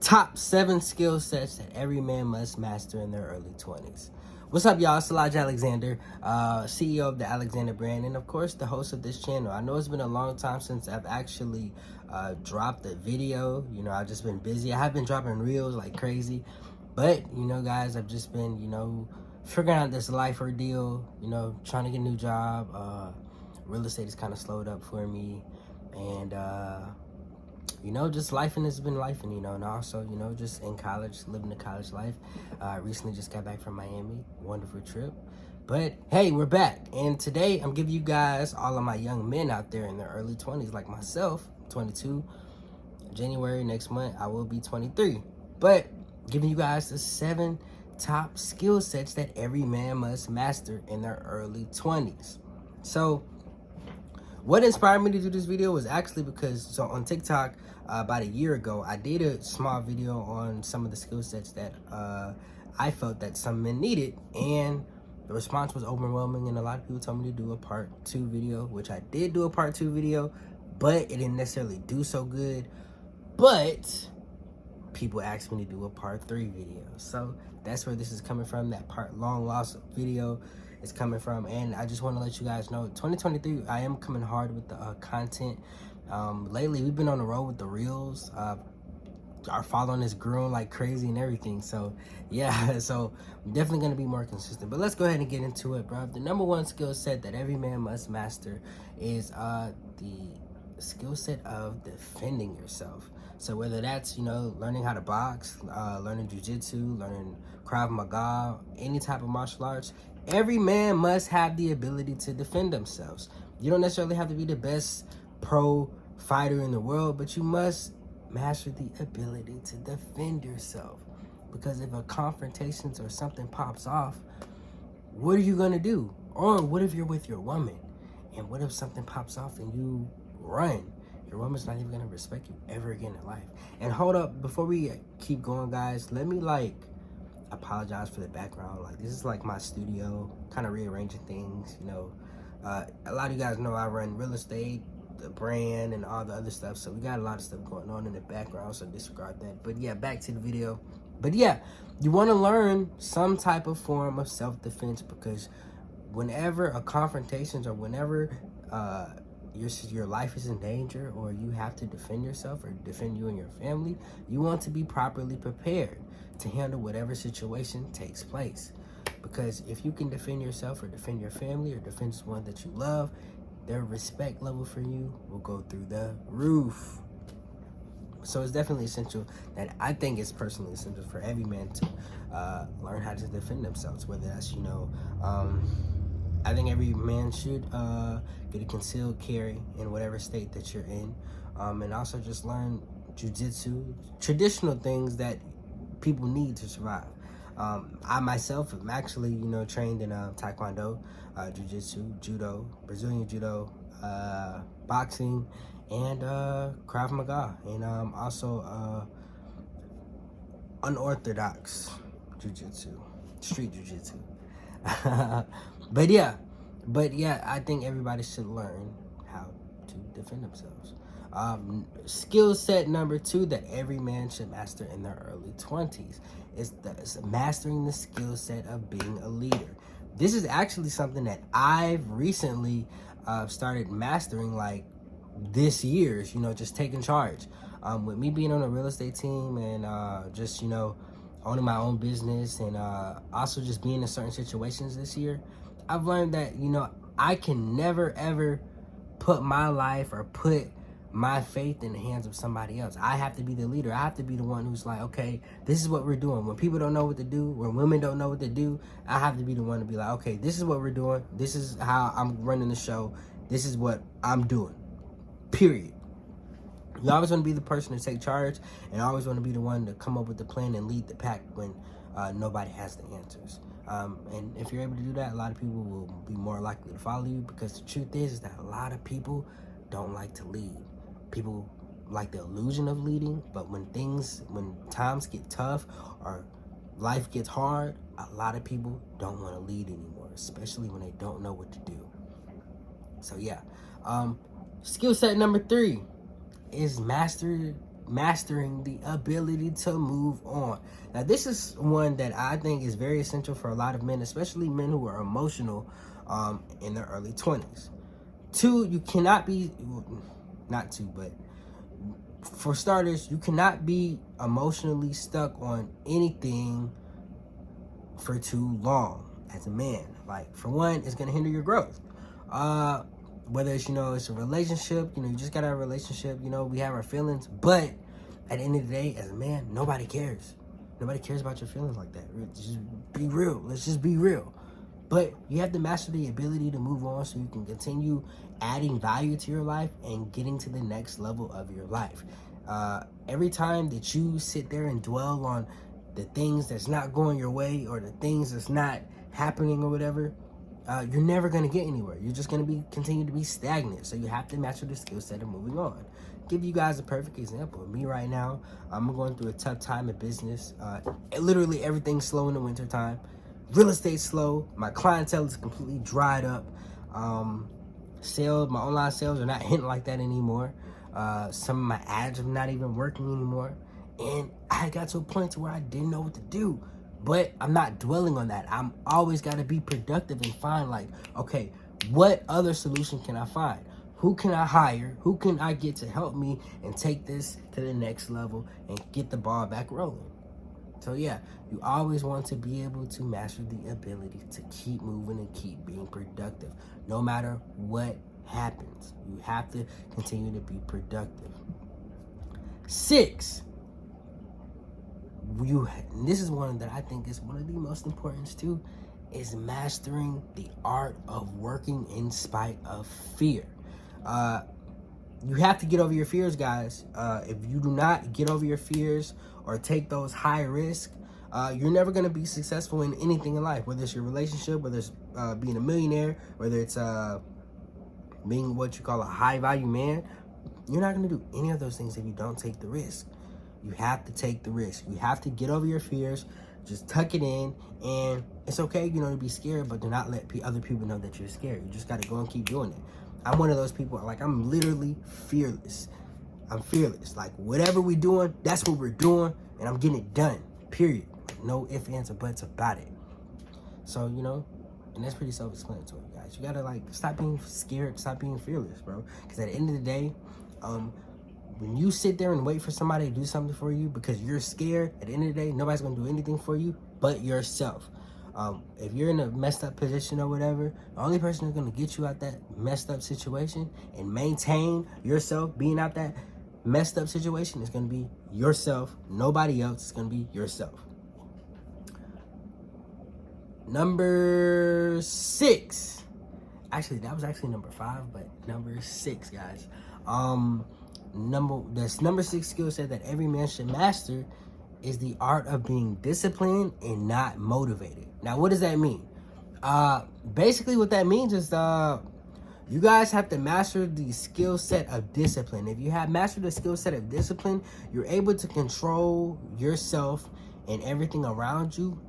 Top 7 skill sets that every man must master in their early 20s. What's up, y'all? It's Elijah Alexander, CEO of the Alexander brand, and of course, the host of this channel. I know it's been a long time since I've actually dropped a video. You know, I've just been busy. I have been dropping reels like crazy, but, you know, guys, I've just been, figuring out this life ordeal, trying to get a new job. Real estate has kind of slowed up for me, and, just life has been life, and also, just in college, living the college life. Recently just got back from Miami. Wonderful trip. But hey, we're back. And today I'm giving you guys, all of my young men out there in their early 20s, like myself, 22. January next month, I will be 23. But giving you guys the 7 top skill sets that every man must master in their early 20s. So what inspired me to do this video was actually because on TikTok about a year ago, I did a small video on some of the skill sets that I felt that some men needed, and the response was overwhelming, and a lot of people told me to do a part 2 video, which I did do a part 2 video, but it didn't necessarily do so good. But people asked me to do a part 3 video, so that's where this is coming from. That long lost video is coming from, and I just want to let you guys know, 2023, I am coming hard with the content. Lately, we've been on the road with the reels. Our following is growing like crazy and everything. So yeah, so I'm definitely gonna be more consistent. But let's go ahead and get into it, bro. The number 1 skill set that every man must master is the skill set of defending yourself. So whether that's, learning how to box, learning jujitsu, learning Krav Maga, any type of martial arts, every man must have the ability to defend themselves. You don't necessarily have to be the best pro fighter in the world, but you must master the ability to defend yourself. Because if a confrontation or something pops off, what are you gonna do? Or what if you're with your woman, and what if something pops off and you run? Your woman's not even gonna respect you ever again in life. And hold up, before we keep going, guys, let me apologize for the background. This is my studio, kind of rearranging things. A lot of you guys know I run real estate, the brand, and all the other stuff, so we got a lot of stuff going on in the background, so disregard that. But yeah, back to the video. But yeah, you want to learn some type of form of self-defense, because whenever a confrontation, or whenever your life is in danger, or you have to defend yourself or defend you and your family, you want to be properly prepared to handle whatever situation takes place. Because if you can defend yourself, or defend your family, or defend someone that you love, their respect level for you will go through the roof. So it's definitely essential, that I think it's personally essential for every man to learn how to defend themselves. Whether that's, I think every man should get a concealed carry in whatever state that you're in, and also just learn jujitsu, traditional things that people need to survive. I myself am actually, trained in taekwondo, jiu-jitsu, judo, Brazilian judo, boxing, and Krav Maga, and also unorthodox jiu-jitsu, street jiu-jitsu. But yeah, I think everybody should learn how to defend themselves. Skill set number 2 that every man should master in their early 20s is mastering the skill set of being a leader. This is actually something that I've recently started mastering, this year, just taking charge. With me being on a real estate team, and just, owning my own business, and also just being in certain situations this year, I've learned that, I can never ever put my life or put my faith in the hands of somebody else. I have to be the leader. I have to be the one who's okay, this is what we're doing. When people don't know what to do, when women don't know what to do, I have to be the one to be okay, this is what we're doing. This is how I'm running the show. This is what I'm doing. Period. You always want to be the person to take charge, and always want to be the one to come up with the plan and lead the pack when nobody has the answers. And if you're able to do that, a lot of people will be more likely to follow you, because the truth is that a lot of people don't like to lead. People like the illusion of leading, but when times get tough or life gets hard, a lot of people don't want to lead anymore, especially when they don't know what to do. So yeah, skill set number 3 is master mastering the ability to move on. Now, this is one that I think is very essential for a lot of men, especially men who are emotional in their early 20s. Two, you cannot be, not two, but for starters, you cannot be emotionally stuck on anything for too long as a man. Like, for one, it's going to hinder your growth. Whether it's, it's a relationship, you just got a relationship, we have our feelings, but at the end of the day, as a man, nobody cares. Nobody cares about your feelings like that. Just be real. Let's just be real. But you have to master the ability to move on so you can continue adding value to your life and getting to the next level of your life. Every time that you sit there and dwell on the things that's not going your way or the things that's not happening or whatever, you're never going to get anywhere. You're just going to continue to be stagnant. So you have to master the skill set of moving on. Give you guys a perfect example. Me right now, I'm going through a tough time in business. Literally everything's slow in the winter time. Real estate's slow. My clientele is completely dried up. My online sales are not hitting like that anymore. Some of my ads are not even working anymore. And I got to a point to where I didn't know what to do. But I'm not dwelling on that. I'm always got to be productive and find okay, what other solution can I find? Who can I hire? Who can I get to help me and take this to the next level and get the ball back rolling? So yeah, you always want to be able to master the ability to keep moving and keep being productive. No matter what happens, you have to continue to be productive. 6, this is one that I think is one of the most important too, is mastering the art of working in spite of fear. You have to get over your fears, guys. If you do not get over your fears or take those high risks, you're never going to be successful in anything in life, whether it's your relationship, whether it's being a millionaire, whether it's being what you call a high value man. You're not going to do any of those things if you don't take the risk. You have to take the risk. You have to get over your fears, just tuck it in, and it's okay, to be scared, but do not let other people know that you're scared. You just got to go and keep doing it. I'm one of those people, I'm literally fearless. I'm fearless. Whatever we're doing, that's what we're doing, and I'm getting it done, period. No ifs, ands, or buts about it. So, and that's pretty self-explanatory, guys. You got to, stop being scared, stop being fearless, bro. Because at the end of the day, when you sit there and wait for somebody to do something for you because you're scared, at the end of the day, nobody's going to do anything for you but yourself. If you're in a messed up position or whatever, the only person who's going to get you out that messed up situation and maintain yourself being out that messed up situation is going to be yourself. Nobody else. Is going to be yourself. Number 6. Actually, that was actually number 5, but number 6, guys. Number 6 skill set that every man should master is the art of being disciplined and not motivated. Now, what does that mean? Basically what that means is you guys have to master the skill set of discipline. If you have mastered the skill set of discipline, you're able to control yourself and everything around you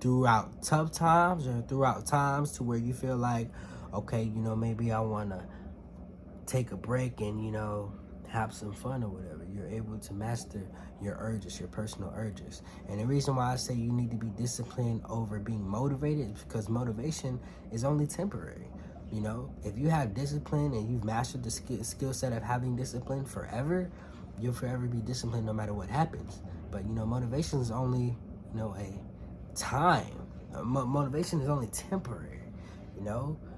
throughout tough times or throughout times to where you feel like, okay, maybe I want to take a break and, have some fun or whatever. You're able to master your urges, your personal urges. And the reason why I say you need to be disciplined over being motivated is because motivation is only temporary. If you have discipline and you've mastered the skill set of having discipline forever, you'll forever be disciplined no matter what happens. But, motivation is only, a time. Motivation is only temporary.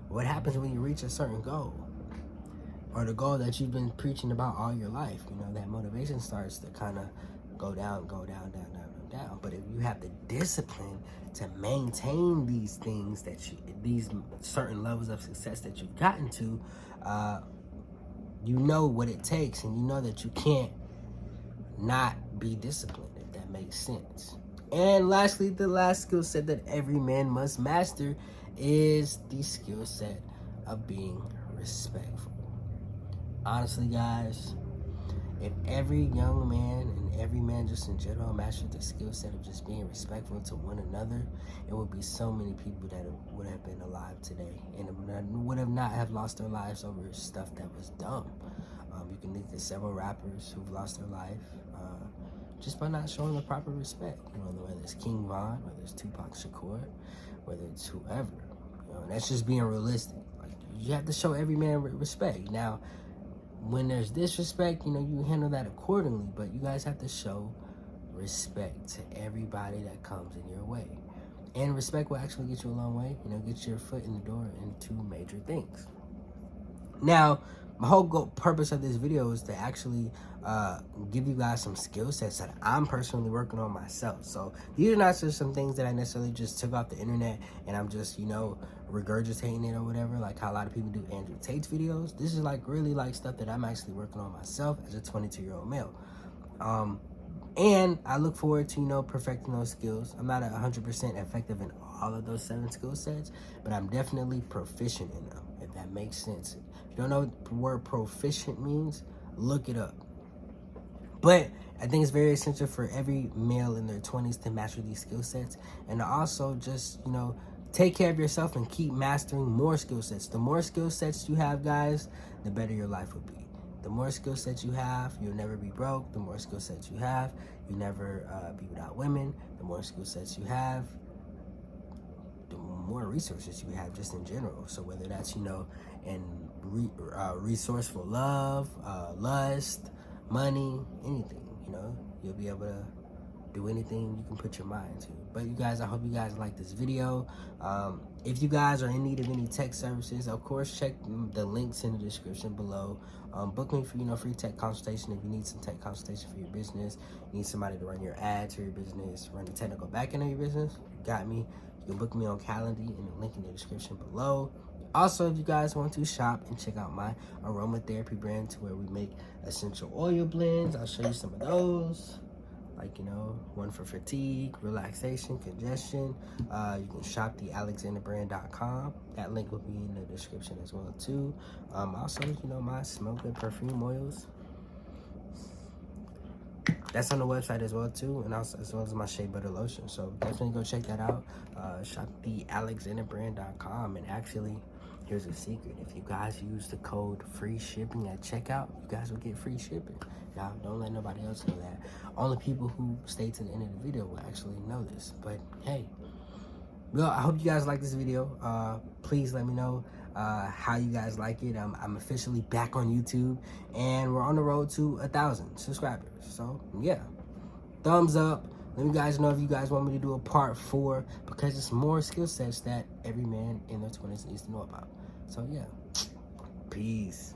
What happens when you reach a certain goal? Or the goal that you've been preaching about all your life, that motivation starts to kind of go down. But if you have the discipline to maintain these things these certain levels of success that you've gotten to, you know what it takes, and you know that you can't not be disciplined, if that makes sense. And lastly, the last skill set that every man must master is the skill set of being respectful. Honestly, guys, if every young man and every man just in general mastered the skill set of just being respectful to one another, it would be so many people that would have been alive today and would have not have lost their lives over stuff that was dumb. You can look at several rappers who've lost their life just by not showing the proper respect. You know, whether it's King Von, whether it's Tupac Shakur, whether it's whoever. You know, and that's just being realistic. Like, you have to show every man respect. Now, when there's disrespect, you know, you handle that accordingly, but you guys have to show respect to everybody that comes in your way. And respect will actually get you a long way, you know, get your foot in the door into major things. Now, my whole purpose of this video is to actually give you guys some skill sets that I'm personally working on myself. So these are not just some things that I necessarily just took off the internet and I'm just, you know, regurgitating it or whatever, like how a lot of people do Andrew Tate's videos. This is like really like stuff that I'm actually working on myself as a 22-year-old male. And I look forward to, you know, perfecting those skills. I'm not 100% effective in all of those 7 skill sets, but I'm definitely proficient in them, if that makes sense. If you don't know what the word proficient means, look it up. But I think it's very essential for every male in their 20s to master these skill sets and to also just, you know, take care of yourself and keep mastering more skill sets. The more skill sets you have, guys, the better your life will be. The more skill sets you have, you'll never be broke. The more skill sets you have, you'll never be without women. The more skill sets you have, the more resources you have just in general. So whether that's, you know, in resourceful love, lust, money, anything, you know, you'll be able to do anything you can put your mind to. But you guys, I hope you guys like this video. If you guys are in need of any tech services, of course, check the links in the description below. Book me for, you know, free tech consultation if you need some tech consultation for your business. You need somebody to run your ads for your business, run the technical backend of your business, you got me. You can book me on Calendly in the link in the description below. Also, if you guys want to shop and check out my aromatherapy brand, to where we make essential oil blends, I'll show you some of those. Like, you know, one for fatigue, relaxation, congestion. You can shop the alexanderbrand.com. That link will be in the description as well too. Also, you know, my Smell Good perfume oils, that's on the website as well too, and also as well as my shea butter lotion. So definitely go check that out. Shop the alexanderbrand.com. And actually, here's a secret: if you guys use the code free shipping at checkout, you guys will get free shipping. Now, don't let nobody else know that. Only people who stay to the end of the video will actually know this. But hey, well, I hope you guys like this video. Please let me know how you guys like it. I'm officially back on YouTube, and we're on the road to 1,000 subscribers. So yeah, thumbs up. Let me guys know if you guys want me to do a part 4, because it's more skill sets that every man in their 20s needs to know about. So yeah, peace.